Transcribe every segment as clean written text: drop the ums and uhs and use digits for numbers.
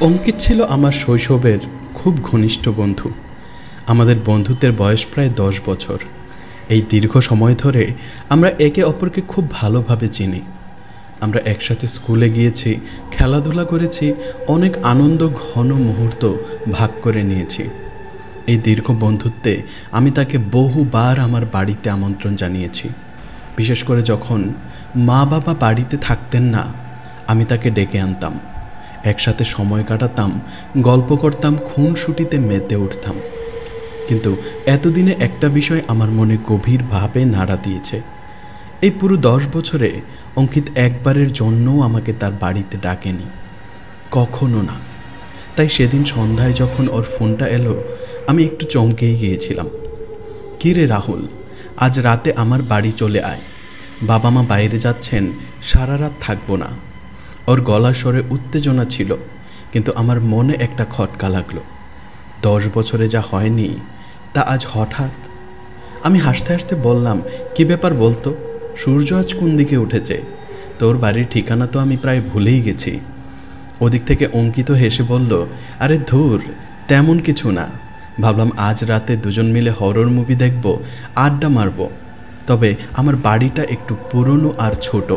অঙ্কিত ছিল আমার শৈশবের খুব ঘনিষ্ঠ বন্ধু। আমাদের বন্ধুত্বের বয়স প্রায় 10 বছর। এই দীর্ঘ সময় ধরে আমরা একে অপরকে খুব ভালোভাবে চিনি। আমরা একসাথে স্কুলে গিয়েছি, খেলাধুলা করেছি, অনেক আনন্দ ঘন মুহূর্ত ভাগ করে নিয়েছি। এই দীর্ঘ বন্ধুত্বে আমি তাকে বহুবার আমার বাড়িতে আমন্ত্রণ জানিয়েছি। বিশেষ করে যখন মা বাবা বাড়িতে থাকতেন না, আমি তাকে ডেকে আনতাম, একসাথে সময় কাটাতাম, গল্প করতাম, খুনসুটিতে মেতে উঠতাম। কিন্তু এতদিনে একটা বিষয় আমার মনে গভীরভাবে নাড়া দিয়েছে। এই পুরো 10 বছরে অঙ্কিত একবারের জন্যও আমাকে তার বাড়িতে ডাকেনি, কখনো না। তাই সেদিন সন্ধ্যায় যখন ওর ফোনটা এলো, আমি একটু চমকেই গিয়েছিলাম। কী রে রাহুল, আজ রাতে আমার বাড়ি চলে আয়, বাবা মা বাইরে যাচ্ছেন, সারা রাত থাকবো না। ওর গলার স্বরে উত্তেজনা ছিল, কিন্তু আমার মনে একটা খটকা লাগলো। 10 বছরে যা হয়নি তা আজ হঠাৎ। আমি হাসতে হাসতে বললাম, কি ব্যাপার বলতো, সূর্য আজ কোন দিকে উঠেছে? তোর বাড়ির ঠিকানা তো আমি প্রায় ভুলেই গেছি। ওদিক থেকে অঙ্কিত হেসে বলল, আরে ধুর, তেমন কিছু না। ভাবলাম আজ রাতে দুজন মিলে হরর মুভি দেখব, আড্ডা মারব। তবে আমার বাড়িটা একটু পুরনো আর ছোট,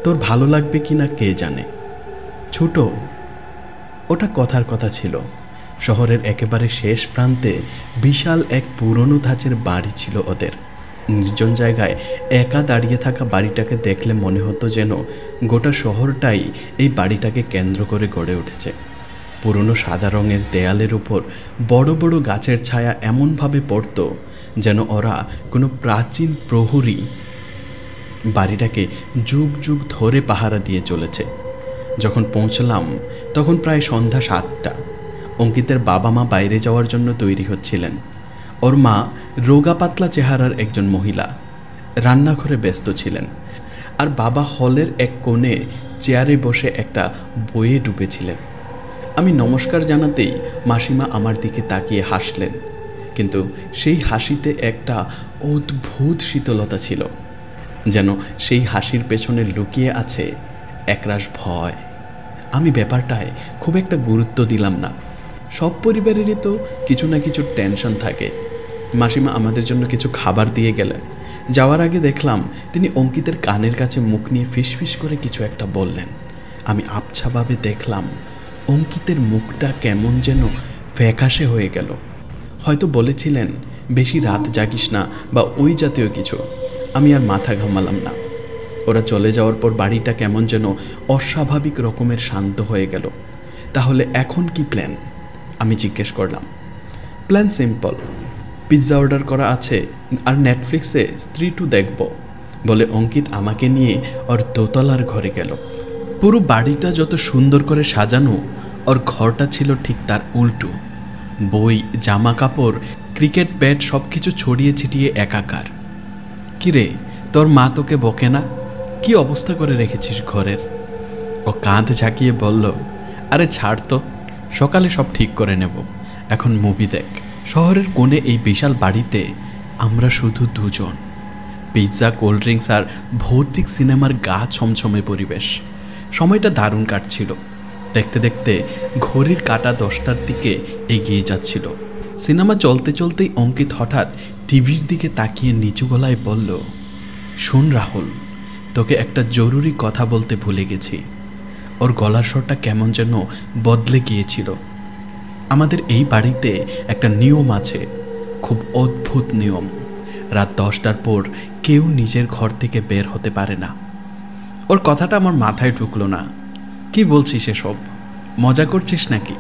তোর ভালো লাগবে কি না কে জানে। ছোট? ওটা কথার কথা ছিল। শহরের একেবারে শেষ প্রান্তে বিশাল এক পুরনো ধাঁচের বাড়ি ছিল ওদের। নির্জন জায়গায় একা দাঁড়িয়ে থাকা বাড়িটাকে দেখলে মনে হতো যেন গোটা শহরটাই এই বাড়িটাকে কেন্দ্র করে গড়ে উঠেছে। পুরনো সাদা রঙের দেয়ালের উপর বড় বড় গাছের ছায়া এমনভাবে পড়ত যেন ওরা কোনো প্রাচীন প্রহরী বাড়িটাকে যুগ যুগ ধরে পাহারা দিয়ে চলেছে। যখন পৌঁছলাম তখন প্রায় সন্ধ্যা 7টা। অঙ্কিতের বাবা মা বাইরে যাওয়ার জন্য তৈরি হচ্ছিলেন। ওর মা রোগা পাতলা চেহারার একজন মহিলা, রান্নাঘরে ব্যস্ত ছিলেন, আর বাবা হলের এক কোণে চেয়ারে বসে একটা বইয়ে ডুবেছিলেন। আমি নমস্কার জানাতেই মাসিমা আমার দিকে তাকিয়ে হাসলেন, কিন্তু সেই হাসিতে একটা অদ্ভুত শীতলতা ছিল, যেন সেই হাসির পেছনে লুকিয়ে আছে একরাশ ভয়। আমি ব্যাপারটায় খুব একটা গুরুত্ব দিলাম না। সব পরিবারেরই তো কিছু না কিছু টেনশন থাকে। মাসিমা আমাদের জন্য কিছু খাবার দিয়ে গেলেন। যাওয়ার আগে দেখলাম তিনি অঙ্কিতের কানের কাছে মুখ নিয়ে ফিসফিস করে কিছু একটা বললেন। আমি আবছাভাবে দেখলাম অঙ্কিতের মুখটা কেমন যেন ফ্যাকাশে হয়ে গেল। হয়তো বলেছিলেন বেশি রাত জাগিস না বা ওই জাতীয় কিছু। আমি আর মাথা ঘামালাম না। ওরা চলে যাওয়ার পর বাড়িটা কেমন যেন অস্বাভাবিক রকমের শান্ত হয়ে গেল। তাহলে এখন কি প্ল্যান? আমি জিজ্ঞেস করলাম। প্ল্যান সিম্পল, পিৎজা অর্ডার করা আছে আর নেটফ্লিক্সে স্ত্রী 2 দেখব বলে অঙ্কিত আমাকে নিয়ে ওর দোতলার ঘরে গেল। পুরো বাড়িটা যত সুন্দর করে সাজানো, ওর ঘরটা ছিল ঠিক তার উল্টো। বই, জামা কাপড়, ক্রিকেট ব্যাট সব কিছু ছড়িয়ে ছিটিয়ে একাকার। কিরে, তোর মা তোকে বকে না? কি অবস্থা করে রেখেছিস ঘরের? ও কাঁধ ঝাঁকিয়ে বলল, আরে ছাড় তো, সকালে সব ঠিক করে নেব, এখন মুভি দেখ। শহরের কোণে এই বিশাল বাড়িতে আমরা শুধু দুজন। পিৎজা, কোল্ড ড্রিঙ্কস আর ভৌতিক সিনেমার গা ছমছমে পরিবেশ। সময়টা দারুণ কাটছিল। দেখতে দেখতে ঘড়ির কাঁটা 10টার দিকে এগিয়ে যাচ্ছিল। সিনেমা চলতে চলতেই অঙ্কিত হঠাৎ টিভির দিকে তাকিয়ে নিচু গলায় বলল, শোন রাহুল, তোকে একটা জরুরি কথা বলতে ভুলে গেছি। ওর গলার স্বরটা কেমন যেন বদলে গিয়েছিল। আমাদের এই বাড়িতে একটা নিয়ম আছে, খুব অদ্ভুত নিয়ম। রাত 10টার পর কেউ নিজের ঘর থেকে বের হতে পারে না। ওর কথাটা আমার মাথায় ঢুকলো না। কি বলছিস এসব? মজা করছিস নাকি?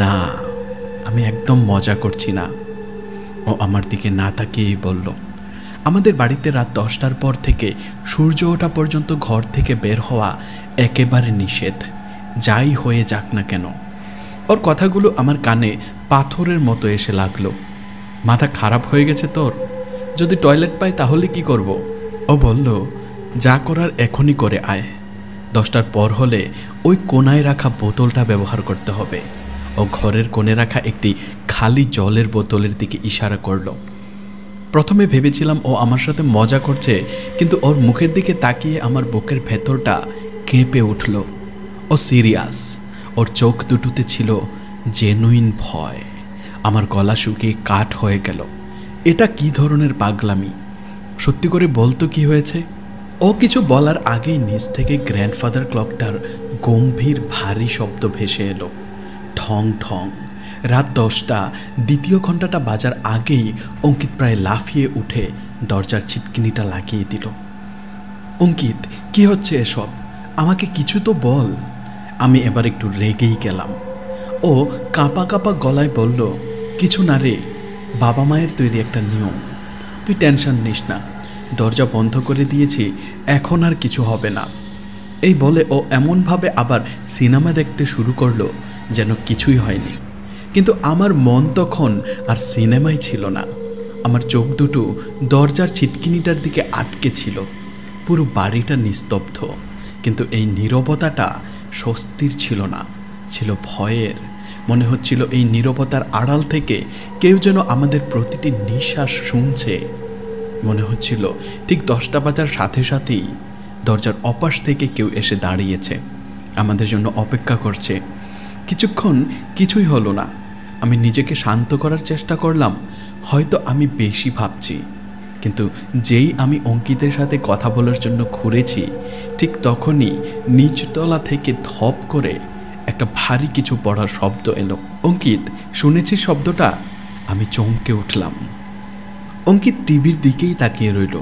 না, আমি একদম মজা করছি না। ও আমার দিকে না তাকিয়েই বলল, আমাদের বাড়িতে রাত 10টার পর থেকে সূর্য ওঠা পর্যন্ত ঘর থেকে বের হওয়া একেবারে নিষেধ, যাই হয়ে যাক না কেন। ওর কথাগুলো আমার কানে পাথরের মতো এসে লাগলো। মাথা খারাপ হয়ে গেছে তোর? যদি টয়লেট পাই তাহলে কি করব? ও বলল, যা করার এখনই করে আয়। 10টার পর হলে ওই কোনায় রাখা বোতলটা ব্যবহার করতে হবে। ও ঘরের কোণে রাখা একটি খালি জলের বোতলের দিকে ইশারা করলো। প্রথমে ভেবেছিলাম ও আমার সাথে মজা করছে, কিন্তু ওর মুখের দিকে তাকিয়ে আমার বুকের ভেতরটা কেঁপে উঠল। ও সিরিয়াস। ও ওর চোখ দুটোতে ছিল জেনুইন ভয়। আমার গলা শুকিয়ে কাঠ হয়ে গেল। এটা কি ধরনের পাগলামি? সত্যি করে বলতো কি হয়েছে? ও কিছু বলার আগেই নিচ থেকে গ্র্যান্ডফাদার ক্লকটার গম্ভীর ভারী শব্দ ভেসে এলো, ঠং ঠং। রাত 10টা, দ্বিতীয় ঘন্টাটা বাজার আগেই অঙ্কিত প্রায় লাফিয়ে উঠে দরজার ছিটকিনিটা লাগিয়ে দিল। অঙ্কিত, কি হচ্ছে এসব? আমাকে কিছু তো বল। আমি এবার একটু রেগেই গেলাম। ও কাঁপা কাঁপা গলায় বলল, কিছু না রে, বাবা মায়ের তৈরি একটা নিয়ম, তুই টেনশন নিস না, দরজা বন্ধ করে দিয়েছি, এখন আর কিছু হবে না। এই বলে ও এমনভাবে আবার সিনেমা দেখতে শুরু করলো যেন কিছুই হয়নি। কিন্তু আমার মন তখন আর সিনেমাই ছিল না। আমার চোখ দুটো দরজার ছিটকিনিটার দিকে আটকে ছিল। পুরো বাড়িটা নিস্তব্ধ, কিন্তু এই নীরবতাটা স্বস্তির ছিল না, ছিল ভয়ের। মনে হচ্ছিল এই নীরবতার আড়াল থেকে কেউ যেন আমাদের প্রতিটি নিঃশ্বাস শুনছে। মনে হচ্ছিল ঠিক 10টা বাজার সাথে সাথেই দরজার অপাশ থেকে কেউ এসে দাঁড়িয়েছে, আমাদের জন্য অপেক্ষা করছে। কিছুক্ষণ কিছুই হলো না। আমি নিজেকে শান্ত করার চেষ্টা করলাম, হয়তো আমি বেশি ভাবছি। কিন্তু যেই আমি অঙ্কিতের সাথে কথা বলার জন্য ঘুরেছি, ঠিক তখনই নিচতলা থেকে ধপ করে একটা ভারী কিছু পড়ার শব্দ এলো। অঙ্কিত, শুনেছি শব্দটা? আমি চমকে উঠলাম। অঙ্কিত টিভির দিকেই তাকিয়ে রইল,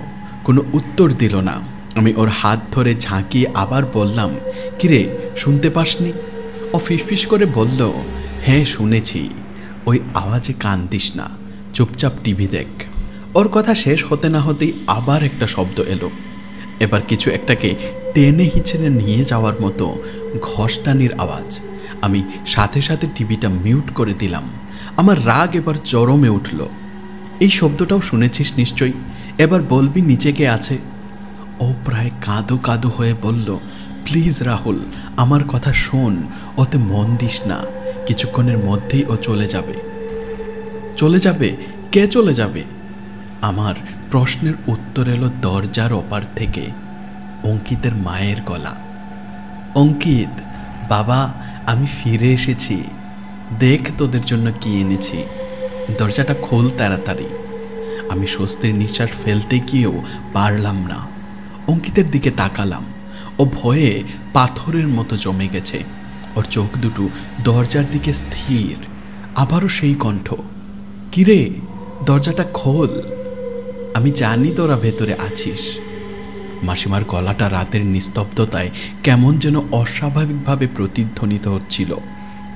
কোনো উত্তর দিল না। আমি ওর হাত ধরে ঝাঁকিয়ে আবার বললাম, কিরে, শুনতে পাসনি? ও ফিসফিস করে বলল, হ্যাঁ শুনেছি, ওই আওয়াজে কান দিস না, চুপচাপ টিভি দেখ। ওর কথা শেষ হতে না হতেই আবার একটা শব্দ এলো। এবার কিছু একটাকে টেনে হিঁচড়ে নিয়ে যাওয়ার মতো ঘষটানির আওয়াজ। আমি সাথে সাথে টিভিটা মিউট করে দিলাম। আমার রাগ এবার চরমে উঠল। এই শব্দটাও শুনেছিস নিশ্চয়ই, এবার বলবি নিচে কে আছে? ও প্রায় কাঁদো কাঁদো হয়ে বলল, প্লিজ রাহুল, আমার কথা শোন, ওতে মন দিস না, কিছুক্ষণের মধ্যেই ও চলে যাবে। চলে যাবে? কে চলে যাবে? আমার প্রশ্নের উত্তর এলো দরজার ওপার থেকে অঙ্কিতের মায়ের গলা। অঙ্কিত, বাবা, আমি ফিরে এসেছি, দেখ তোদের জন্য কি এনেছি, দরজাটা খোল তাড়াতাড়ি। আমি স্বস্তির নিঃশ্বাস ফেলতে গিয়েও পারলাম না। অঙ্কিতের দিকে তাকালাম, ও ভয়ে পাথরের মতো জমে গেছে। ওর চোখ দুটো দরজার দিকে স্থির। আবারও সেই কণ্ঠ, কিরে, দরজাটা খোল, আমি জানি তোরা ভেতরে আছিস। মাসিমার গলাটা রাতের নিস্তব্ধতায় কেমন যেন অস্বাভাবিকভাবে প্রতিধ্বনিত হচ্ছিল।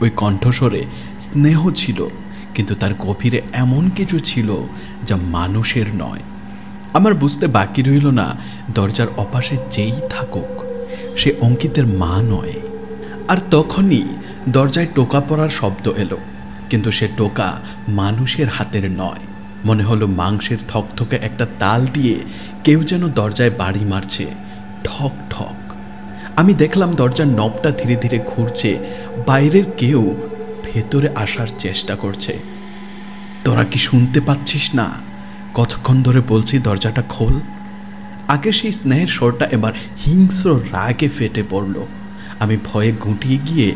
ওই কণ্ঠস্বরে স্নেহ ছিল, কিন্তু তার গভীরে এমন কিছু ছিল যা মানুষের নয়। আমার বুঝতে বাকি রইল না, দরজার অপাশে যেই থাকুক সে অঙ্কিতের মা নয়। আর তখনই দরজায় টোকা পড়ার শব্দ এলো, কিন্তু সে টোকা মানুষের হাতের নয়। মনে হলো মাংসের থকথকে একটা তাল দিয়ে কেউ যেন দরজায় বাড়ি মারছে, ঠক ঠক। আমি দেখলাম দরজার নবটা ধীরে ধীরে ঘুরছে, বাইরের কেউ ভেতরে আসার চেষ্টা করছে। তোরা কি শুনতে পাচ্ছিস না? কতক্ষণ ধরে বলছি দরজাটা খোল। আগে সেই স্নেহের স্বরটা এবার হিংস্র রাগে ফেটে পড়ল। আমি ভয়ে গুটিয়ে গিয়ে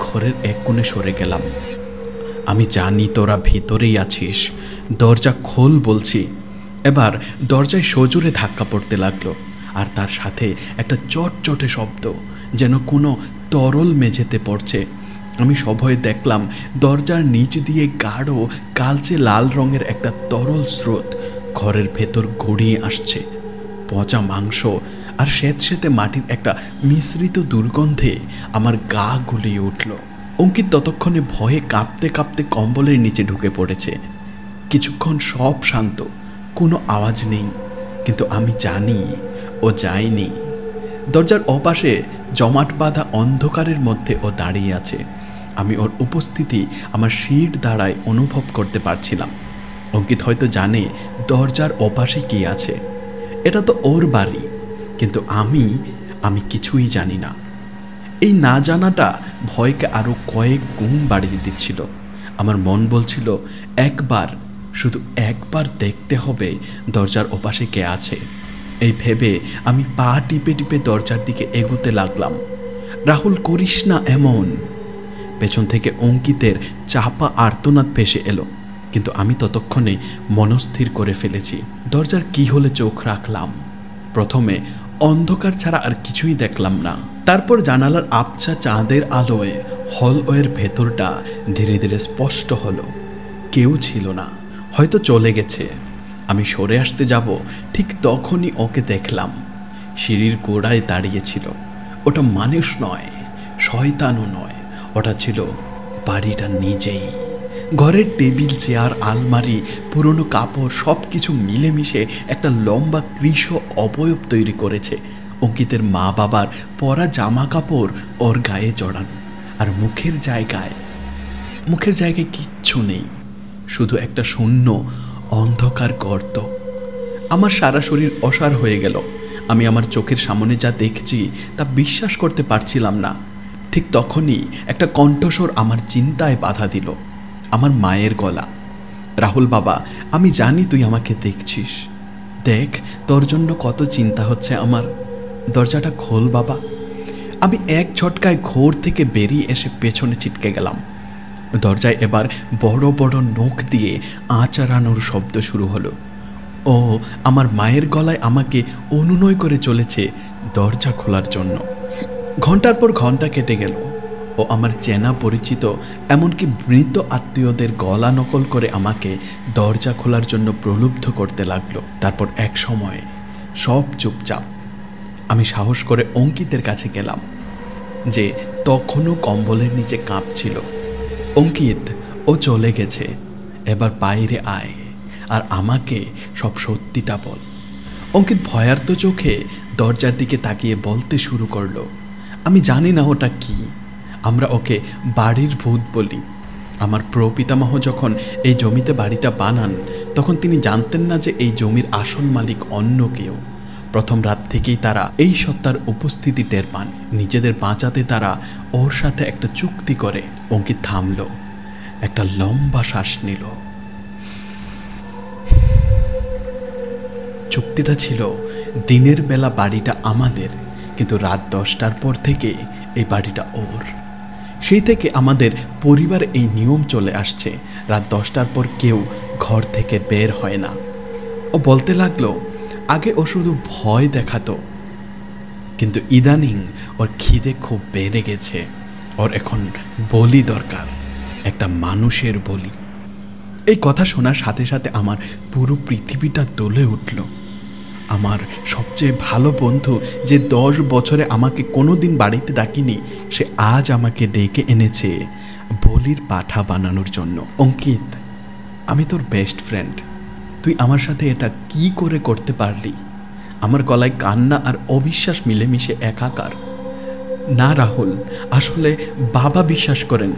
ঘরের এক কোণে সরে গেলাম। আমি জানি তোরা ভিতরেই আছিস, দরজা খোল বলছি। এবার দরজায় সজোরে ধাক্কা পড়তে লাগলো, আর তার সাথে একটা চটচটে শব্দ, যেন কোনো তরল মেঝেতে পড়ছে। আমি সভয়ে দেখলাম দরজার নিচ দিয়ে গাঢ় কালচে লাল রঙের একটা তরল স্রোত ঘরের ভেতর গড়িয়ে আসছে। পচা মাংস আর স্যাঁতস্যাঁতে মাটির একটা মিশ্রিত দুর্গন্ধে আমার গা গুলিয়ে উঠল। অঙ্কিত ততক্ষণে ভয়ে কাঁপতে কাঁপতে কম্বলের নিচে ঢুকে পড়েছে। কিছুক্ষণ সব শান্ত, কোনো আওয়াজ নেই, কিন্তু আমি জানি ও যায়নি। দরজার ওপাশে জমাট বাঁধা অন্ধকারের মধ্যে ও দাঁড়িয়ে আছে। আমি ওর উপস্থিতি আমার শির দ্বারাই অনুভব করতে পারছিলাম। অঙ্কিত হয়তো জানে দরজার ওপাশে কি আছে, এটা তো ওর বাড়ি, কিন্তু আমি কিছুই জানি না। এই না জানাটা ভয়কে আরও কয়েক গুণ বাড়িয়ে দিচ্ছিল। আমার মন বলছিল একবার, শুধু একবার দেখতে হবে দরজার ওপাশে কে আছে। এই ভেবে আমি পা টিপে টিপে দরজার দিকে এগোতে লাগলাম। রাহুল, করিস না এমন। পেছন থেকে অঙ্কিতের চাপা আর্তনাদ ভেসে এলো, কিন্তু আমি ততক্ষণে মনস্থির করে ফেলেছি। দরজার কি হলে চোখ রাখলাম। প্রথমে অন্ধকার ছাড়া আর কিছুই দেখলাম না। তারপর জানালার আবছা চাঁদের আলোয় হলওয়ের ভেতরটা ধীরে ধীরে স্পষ্ট হলো। কেউ ছিল না, হয়তো চলে গেছে। আমি সরে আসতে যাব, ঠিক তখনই ওকে দেখলাম। সিঁড়ির গোড়ায় দাঁড়িয়েছিল। ওটা মানুষ নয়, শয়তানও নয়, ওটা ছিল বাড়িটা নিজেই। ঘরের টেবিল, চেয়ার, আলমারি, পুরনো কাপড় সব কিছু মিলেমিশে একটা লম্বা কৃষ অবয়ব তৈরি করেছে। অঙ্কিতের মা বাবার পরা জামা কাপড় ওর গায়ে জড়ানো, আর মুখের জায়গায় কিচ্ছু নেই, শুধু একটা শূন্য অন্ধকার গর্ত। আমার সারা শরীর অসাড় হয়ে গেল। আমি আমার চোখের সামনে যা দেখছি তা বিশ্বাস করতে পারছিলাম না। ঠিক তখনই একটা কণ্ঠস্বর আমার চিন্তায় বাধা দিল। আমার মায়ের গলা। রাহুল বাবা, আমি জানি তুই আমাকে দেখছিস। দেখ, তোর জন্য কত চিন্তা হচ্ছে আমার। দরজাটা খোল বাবা। আমি এক ঝটকায় ঘোর থেকে বেরিয়ে এসে পেছনে ছিটকে গেলাম। দরজায় এবার বড় বড় নখ দিয়ে আঁচারানোর শব্দ শুরু হলো। ও আমার মায়ের গলায় আমাকে অনুনয় করে চলেছে দরজা খোলার জন্য। ঘন্টার পর ঘন্টা কেটে গেল। ও আমার চেনা পরিচিত, এমনকি মৃত আত্মীয়দের গলা নকল করে আমাকে দরজা খোলার জন্য প্রলুব্ধ করতে লাগলো। তারপর এক সময় সব চুপচাপ। আমি সাহস করে অঙ্কিতের কাছে গেলাম, যে তখনও কম্বলের নিচে কাঁপছিল। অঙ্কিত, ও চলে গেছে, এবার বাইরে আয় আর আমাকে সব সত্যিটা বল। অঙ্কিত ভয়ার্ত চোখে দরজার দিকে তাকিয়ে বলতে শুরু করলো, আমি জানি না ওটা কি। আমরা ওকে বাড়ির ভূত বলি। আমার প্রপিতামহ যখন এই জমিতে বাড়িটা বানান, তখন তিনি জানতেন না যে এই জমির আসল মালিক অন্য কেউ। প্রথম রাত থেকেই তারা এই সত্তার উপস্থিতি টের পান। নিজেদের বাঁচাতে তারা ওর সাথে একটা চুক্তি করে। অঙ্কিত থামল, একটা লম্বা শ্বাস নিল। চুক্তিটা ছিল, দিনের বেলা বাড়িটা আমাদের, কিন্তু রাত 10টার পর থেকে এই বাড়িটা ওর। সেই থেকে আমাদের পরিবার এই নিয়ম চলে আসছে, রাত 10টার পর কেউ ঘর থেকে বের হয় না। ও বলতে লাগলো, আগে ও শুধু ভয় দেখাতো, কিন্তু ইদানিং ওর খিদে খুব বেড়ে গেছে। ওর এখন বলি দরকার, একটা মানুষের বলি। এই কথা শোনার সাথে সাথে আমার পুরো পৃথিবীটা দোলে উঠল। আমার সবচেয়ে ভালো বন্ধু, যে 10 বছরে আমাকে কোনোদিন বাড়িতে ডাকিনি, সে আজ আমাকে ডেকে এনেছে বলির পাঠা বানানোর জন্য। অঙ্কিত, আমি তোর বেস্ট ফ্রেন্ড, তুই আমার সাথে এটা কি করে করতে পারলি? আমার গলায় কান্না আর অবিশ্বাস মিলেমিশে একাকার। না রাহুল, আসলে বাবা বিশ্বাস করেন,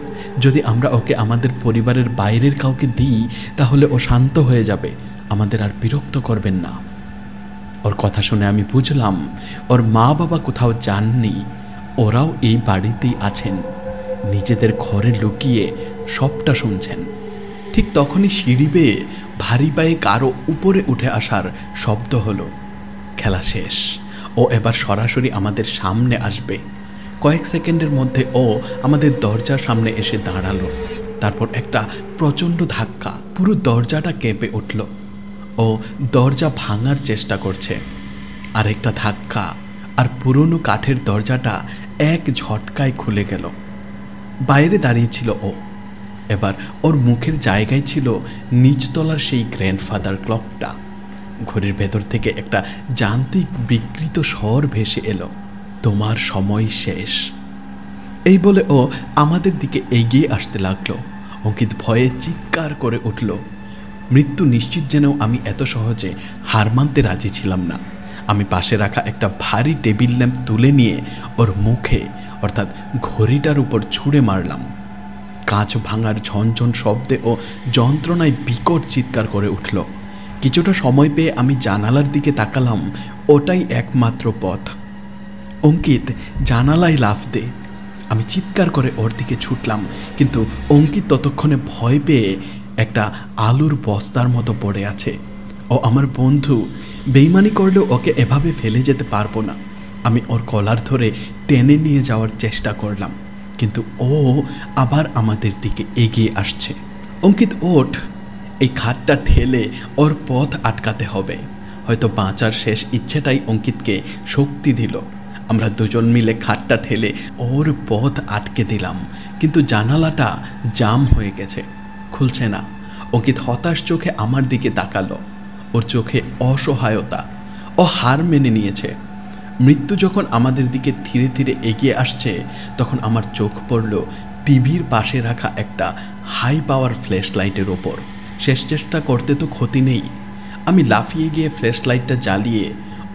যদি আমরা ওকে আমাদের পরিবারের বাইরের কাউকে দিই, তাহলে ও শান্ত হয়ে যাবে, আমাদের আর বিরক্ত করবেন না। ওর কথা শুনে আমি বুঝলাম ওর মা বাবা কোথাও যাননি, ওরাও এই বাড়িতেই আছেন, নিজেদের ঘরে লুকিয়ে সবটা শুনছেন। ঠিক তখনই সিঁড়ি বেয়ে ভারী পায়ে কারো উপরে উঠে আসার শব্দ হলো। খেলা শেষ, ও এবার সরাসরি আমাদের সামনে আসবে। কয়েক সেকেন্ডের মধ্যে ও আমাদের দরজার সামনে এসে দাঁড়ালো। তারপর একটা প্রচণ্ড ধাক্কা, পুরো দরজাটা কেঁপে উঠল। ও দরজা ভাঙার চেষ্টা করছে। আর একটা ধাক্কা, আর পুরনো কাঠের দরজাটা এক ঝটকায় খুলে গেল। বাইরে দাঁড়িয়েছিল ও। এবার ওর মুখের জায়গায় ছিল নিচতলার সেই গ্র্যান্ডফাদার ক্লকটা। ঘড়ির ভেতর থেকে একটা যান্ত্রিক বিকৃত স্বর ভেসে এলো, তোমার সময় শেষ। এই বলে ও আমাদের দিকে এগিয়ে আসতে লাগলো। অঙ্কিত ভয়ে চিৎকার করে উঠল। মৃত্যু নিশ্চিত জেনেও আমি এত সহজে হার মানতে রাজি ছিলাম না। আমি পাশে রাখা একটা ভারী টেবিল ল্যাম্প তুলে নিয়ে ওর মুখে, অর্থাৎ ঘড়িটার উপর ছুঁড়ে মারলাম। কাঁচ ভাঙার ঝনঝন শব্দে ও যন্ত্রণায় বিকট চিৎকার করে উঠল। কিছুটা সময় পেয়ে আমি জানালার দিকে তাকালাম, ওটাই একমাত্র পথ। অঙ্কিত, জানালায় লাফ দে। আমি চিৎকার করে ওর দিকে ছুটলাম, কিন্তু অঙ্কিত ততক্ষণে ভয় পেয়ে একটা আলুর বস্তার মতো পড়ে আছে। ও আমার বন্ধু, বেইমানি করলেও ওকে এভাবে ফেলে যেতে পারবো না। আমি ওর কলার ধরে টেনে নিয়ে যাওয়ার চেষ্টা করলাম, কিন্তু ও আবার আমাদের দিকে এগিয়ে আসছে। অঙ্কিত ওঠ, এই খাটটা ঠেলে ওর পথ আটকাতে হবে। হয়তো বাঁচার শেষ ইচ্ছেটাই অঙ্কিতকে শক্তি দিল। আমরা দুজন মিলে খাটটা ঠেলে ওর পথ আটকে দিলাম, কিন্তু জানালাটা জাম হয়ে গেছে, খুলছে না। অঙ্কিত হতাশ চোখে আমার দিকে তাকালো। ওর চোখে অসহায়তা। ও হার মেনে নিয়েছে। মৃত্যু যখন আমাদের দিকে ধীরে ধীরে এগিয়ে আসছে, তখন আমার চোখ পড়ল টিভির পাশে রাখা একটা হাই পাওয়ার ফ্ল্যাশ লাইটের ওপর। শেষ চেষ্টা করতে তো ক্ষতি নেই। আমি লাফিয়ে গিয়ে ফ্ল্যাশ লাইটটা জ্বালিয়ে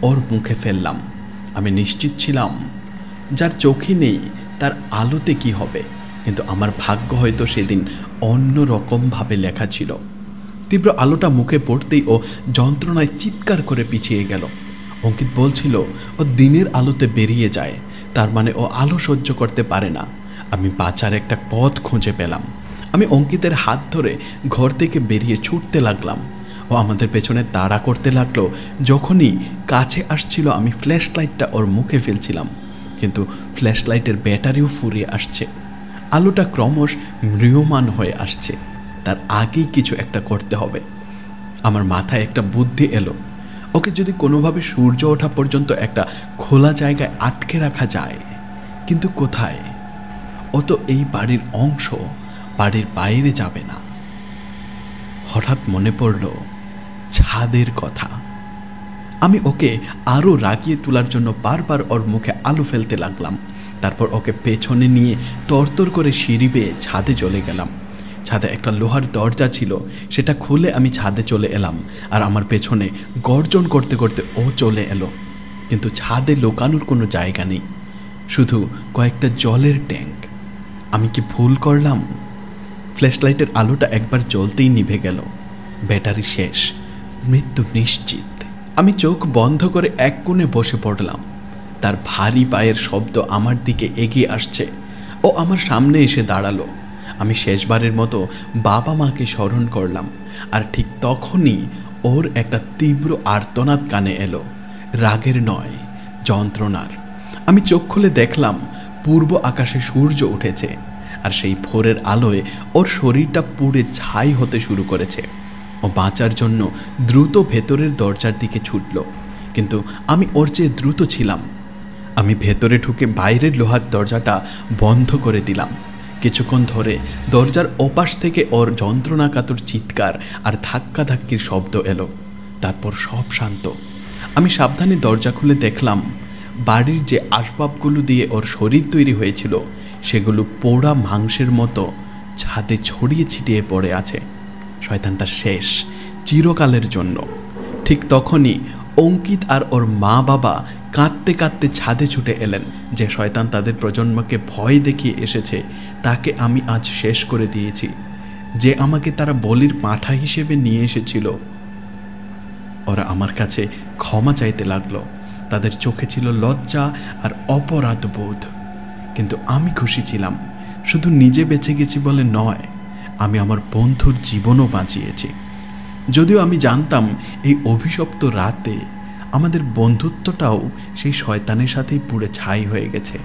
ওর মুখে ফেললাম। আমি নিশ্চিত ছিলাম যার চোখই নেই তার আলোতে কি হবে, কিন্তু আমার ভাগ্য হয়তো সেদিন অন্য রকমভাবে লেখা ছিল। তীব্র আলোটা মুখে পড়তেই ও যন্ত্রণায় চিৎকার করে পিছিয়ে গেল। অঙ্কিত বলছিল ও দিনের আলোতে বেরিয়ে যায়, তার মানে ও আলো সহ্য করতে পারে না। আমি বাঁচার একটা পথ খুঁজে পেলাম। আমি অঙ্কিতের হাত ধরে ঘর থেকে বেরিয়ে ছুটতে লাগলাম। ও আমাদের পেছনে তাড়া করতে লাগলো। যখনই কাছে আসছিল আমি ফ্ল্যাশ লাইটটা ওর মুখে ফেলছিলাম, কিন্তু ফ্ল্যাশ লাইটের ব্যাটারিও ফুরিয়ে আসছে। আলোটা ক্রমশ ম্রিয়মান হয়ে আসছে। তার আগেই কিছু একটা করতে হবে। আমার মাথায় একটা বুদ্ধি এলো। ওকে যদি কোনোভাবে সূর্য ওঠা পর্যন্ত একটা খোলা জায়গায় আটকে রাখা যায়, কিন্তু কোথায়? ও তো এই বাড়ির অংশ, বাড়ির বাইরে যাবে না। হঠাৎ মনে পড়ল ছাদের কথা। আমি ওকে আরও রাগিয়ে তোলার জন্য বারবার ওর মুখে আলো ফেলতে লাগলাম। তারপর ওকে পেছনে নিয়ে তরতর করে সিঁড়ি বেয়ে ছাদে চলে গেলাম। ছাদে একটা লোহার দরজা ছিল, সেটা খুলে আমি ছাদে চলে এলাম। আর আমার পেছনে গর্জন করতে করতে ও চলে এলো। কিন্তু ছাদে লুকানোর কোনো জায়গা নেই, শুধু কয়েকটা জলের ট্যাঙ্ক। আমি কি ভুল করলাম? ফ্ল্যাশ লাইটের আলোটা একবার জ্বলতেই নিভে গেল। ব্যাটারি শেষ, মৃত্যু নিশ্চিত। আমি চোখ বন্ধ করে এক কোণে বসে পড়লাম। তার ভারী পায়ের শব্দ আমার দিকে এগিয়ে আসছে। ও আমার সামনে এসে দাঁড়ালো। আমি শেষবারের মতো বাবা মাকে স্মরণ করলাম। আর ঠিক তখনই ওর একটা তীব্র আর্তনাদ কানে এলো, রাগের নয়, যন্ত্রণার। আমি চোখ খুলে দেখলাম পূর্ব আকাশে সূর্য উঠেছে, আর সেই ভোরের আলোয় ওর শরীরটা পুড়ে ছাই হতে শুরু করেছে। ও বাঁচার জন্য দ্রুত ভেতরের দরজার দিকে ছুটল, কিন্তু আমি ওর চেয়ে দ্রুত ছিলাম। আমি ভেতরে ঢুকে বাইরের লোহার দরজাটা বন্ধ করে দিলাম। কিছুক্ষণ ধরে দরজার ওপাশ থেকে ওর যন্ত্রণাকাতর চিৎকার আর ধাক্কাধাক্কির শব্দ এলো। তারপর সব শান্ত। আমি সাবধানে দরজা খুলে দেখলাম বাড়ির যে আসবাবগুলো দিয়ে ওর শরীর তৈরি হয়েছিল, সেগুলো পোড়া মাংসের মতো ছাদে ছড়িয়ে ছিটিয়ে পড়ে আছে। শয়তানটা শেষ, চিরকালের জন্য। ঠিক তখনই অঙ্কিত আর ওর মা বাবা কাঁদতে কাঁদতে ছাদে ছুটে এলেন। যে শয়তান তাদের প্রজন্মকে ভয় দেখিয়ে এসেছে, তাকে আমি আজ শেষ করে দিয়েছি। যে আমাকে তারা বলির পাঁঠা হিসেবে নিয়ে এসেছিল, ওরা আমার কাছে ক্ষমা চাইতে লাগলো। তাদের চোখে ছিল লজ্জা আর অপরাধ বোধ। কিন্তু আমি খুশি ছিলাম, শুধু নিজে বেঁচে গেছি বলে নয়, আমি আমার বন্ধুর জীবনও বাঁচিয়েছি। যদিও আমি জানতাম এই অভিশপ্ত রাতে আমাদের বন্ধুত্বটাও সেই শয়তানের সাথেই পুড়ে ছাই হয়ে গেছে।